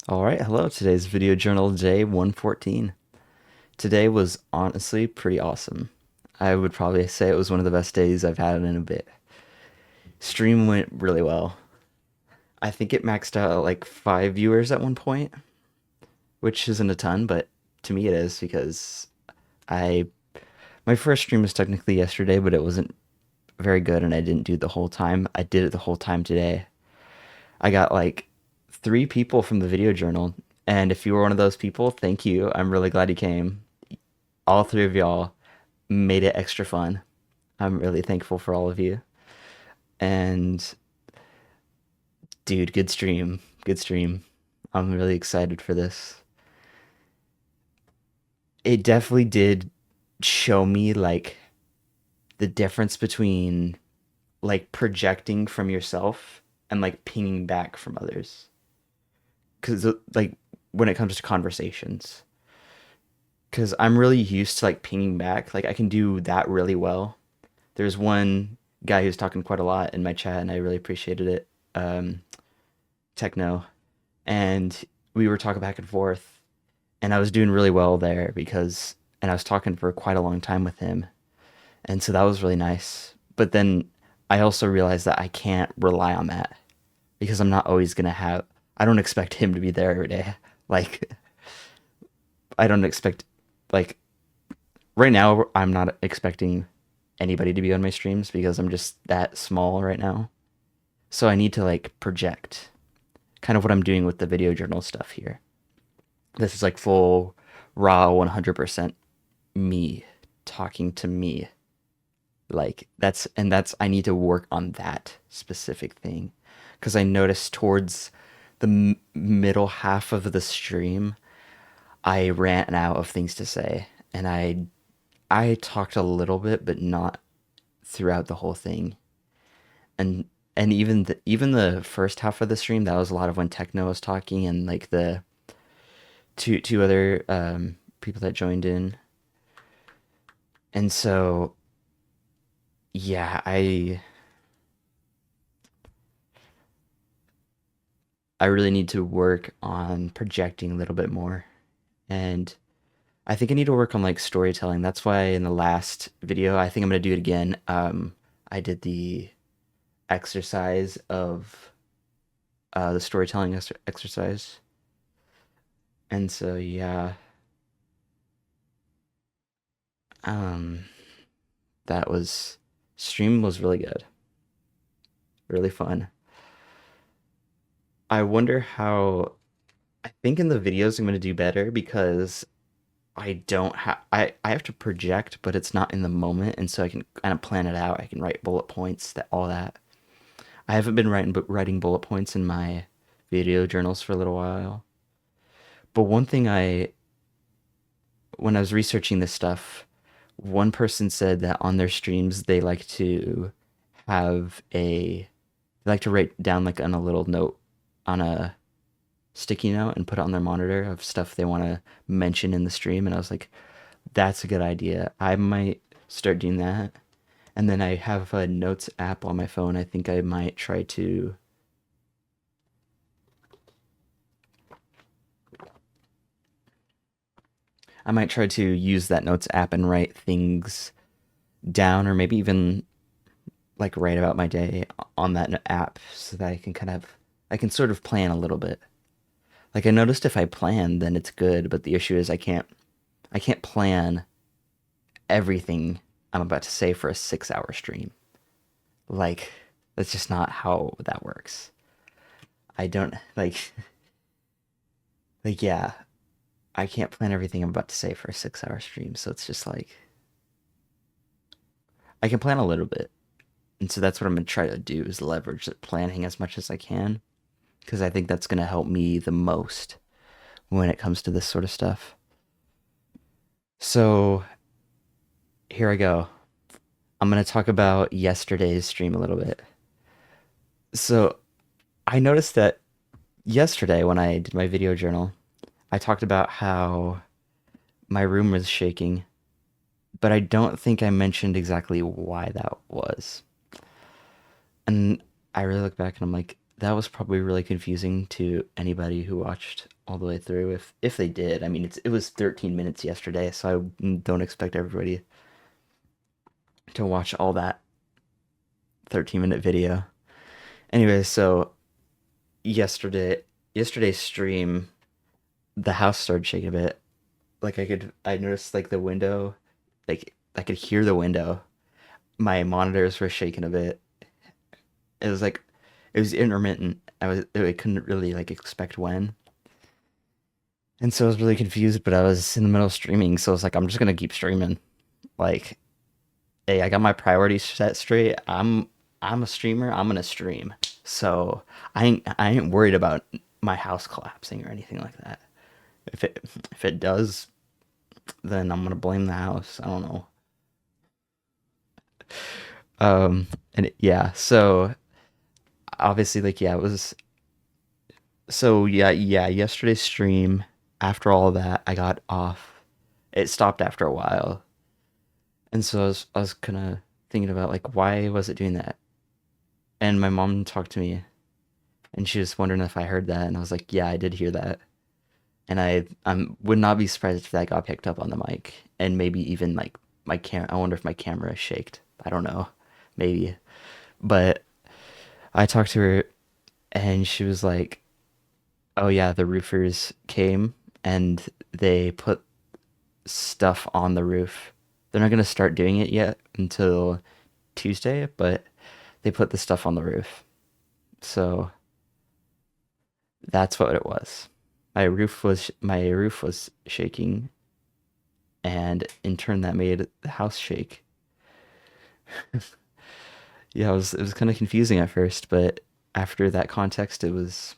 All right, hello. Today's video journal day 114. Today was honestly pretty awesome. I would probably say it was one of the best days I've had in a bit. Stream went really well. I think it maxed out at like 5 viewers at one point, which isn't a ton, but to me it is because I my first stream was technically yesterday, but it wasn't very good and I didn't do it the whole time. I did it the whole time today. I got like 3 people from the video journal, and if you were one of those people, thank you. I'm really glad you came. All 3 of y'all made it extra fun. I'm really thankful for all of you. And dude, good stream. Good stream. I'm really excited for this. It definitely did show me like the difference between like projecting from yourself and like pinging back from others. Cuz like when it comes to conversations, cuz I'm really used to like pinging back. Like I can do that really well. There's one guy who's talking quite a lot in my chat, and I really appreciated it. Um, Techno, and we were talking back and forth, and I was doing really well there and I was talking for quite a long time with him, and so that was really nice. But then I also realized that I can't rely on that because I'm not always gonna have. I don't expect him to be there every day. Like I don't expect like right now I'm not expecting anybody to be on my streams because I'm just that small right now. So I need to like project kind of what I'm doing with the video journal stuff here. This is like full raw 100% me talking to me. Like that's I need to work on that specific thing because I noticed towards the middle half of the stream I ran out of things to say, and I talked a little bit but not throughout the whole thing. and even the first half of the stream, that was a lot of when Techno was talking and like the two other people that joined in. And so yeah, I really need to work on projecting a little bit more. And I think I need to work on like storytelling. That's why in the last video, I think I'm gonna do it again. I did the exercise of the storytelling exercise. And so yeah, um that was stream was really good, really fun. I wonder how. I think in the videos I'm going to do better because I don't have I have to project, but it's not in the moment, and so I can kind of plan it out. I can write bullet points, that all that. I haven't been writing bullet points in my video journals for a little while. But one thing I when I was researching this stuff, one person said that on their streams they like to write down like on a little note on a sticky note and put it on their monitor of stuff they want to mention in the stream. And I was like, that's a good idea. I might start doing that. And then I have a notes app on my phone. I might try to use that notes app and write things down, or maybe even like write about my day on that app so that I can sort of plan a little bit. Like I noticed if I plan, then it's good, but the issue is I can't plan everything I'm about to say for a 6 hour stream. Like that's just not how that works. I don't like like yeah, I can't plan everything I'm about to say for a 6 hour stream. So it's just like I can plan a little bit. And so that's what I'm gonna try to do is leverage the planning as much as I can because I think that's gonna help me the most when it comes to this sort of stuff. So here I go. I'm gonna talk about yesterday's stream a little bit. So I noticed that yesterday when I did my video journal, I talked about how my room was shaking, but I don't think I mentioned exactly why that was. And I really look back and I'm like, that was probably really confusing to anybody who watched all the way through if they did. I mean, it was 13 minutes yesterday, so I don't expect everybody to watch all that 13-minute video. Anyway, so yesterday yesterday's stream, the house started shaking a bit. Like I noticed like the window, like I could hear the window. My monitors were shaking a bit. It was like it was intermittent. I couldn't really like expect when. And so I was really confused, but I was in the middle of streaming, so I was like, I'm just gonna keep streaming. Like, hey, I got my priorities set straight. I'm a streamer. I'm gonna stream. So I ain't worried about my house collapsing or anything like that. If it does, then I'm gonna blame the house. I don't know. Yeah. So obviously, like, yeah, it was. So yeah. Yesterday's stream. After all of that, I got off. It stopped after a while, and so I was kind of thinking about like why was it doing that? And my mom talked to me, and she was wondering if I heard that, and I was like, yeah, I did hear that. And I would not be surprised if that got picked up on the mic, and maybe even like my cam. I wonder if my camera is shaked. I don't know, maybe. But I talked to her, and she was like, "Oh yeah, the roofers came and they put stuff on the roof. They're not gonna start doing it yet until Tuesday, but they put the stuff on the roof." So that's what it was. My roof was shaking, and in turn that made the house shake. Yeah, it was kind of confusing at first, but after that context, it was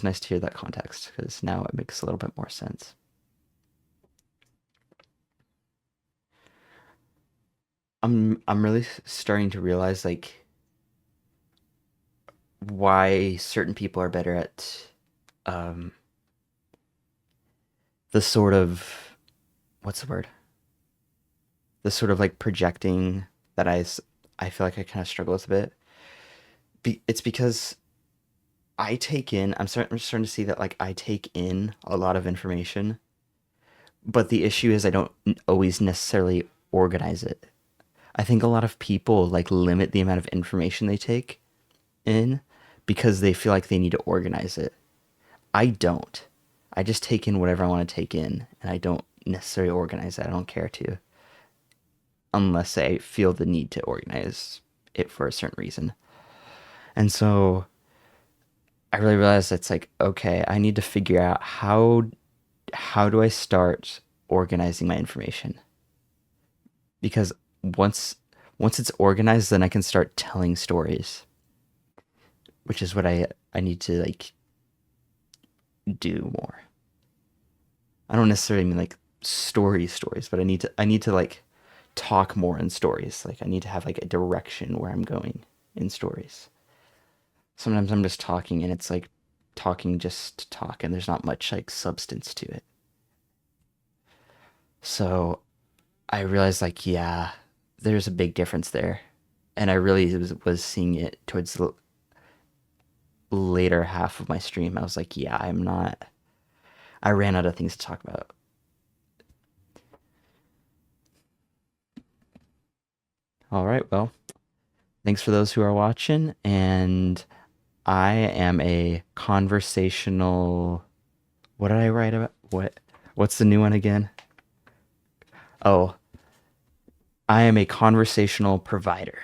nice to hear that context because now it makes a little bit more sense. I'm really starting to realize like why certain people are better at um the sort of what's the word? The sort of like projecting that I feel like I kind of struggle with a bit. It's because I'm starting to see that like I take in a lot of information, but the issue is I don't always necessarily organize it. I think a lot of people like limit the amount of information they take in because they feel like they need to organize it. I don't. I just take in whatever I want to take in, and I don't necessarily organize it. I don't care to, unless I feel the need to organize it for a certain reason. And so I really realized it's like, okay, I need to figure out how do I start organizing my information? Because once once it's organized, then I can start telling stories, which is what I need to like do more. I don't necessarily mean like stories, but I need to like talk more in stories. Like I need to have like a direction where I'm going in stories. Sometimes I'm just talking and it's like talking just to talk and there's not much like substance to it. So I realized like yeah, there's a big difference there. And I really was seeing it towards the later half of my stream. I was like, yeah, I ran out of things to talk about. All right, well, thanks for those who are watching, and I am a conversational. What did I write about? What's the new one again? Oh, I am a conversational provider.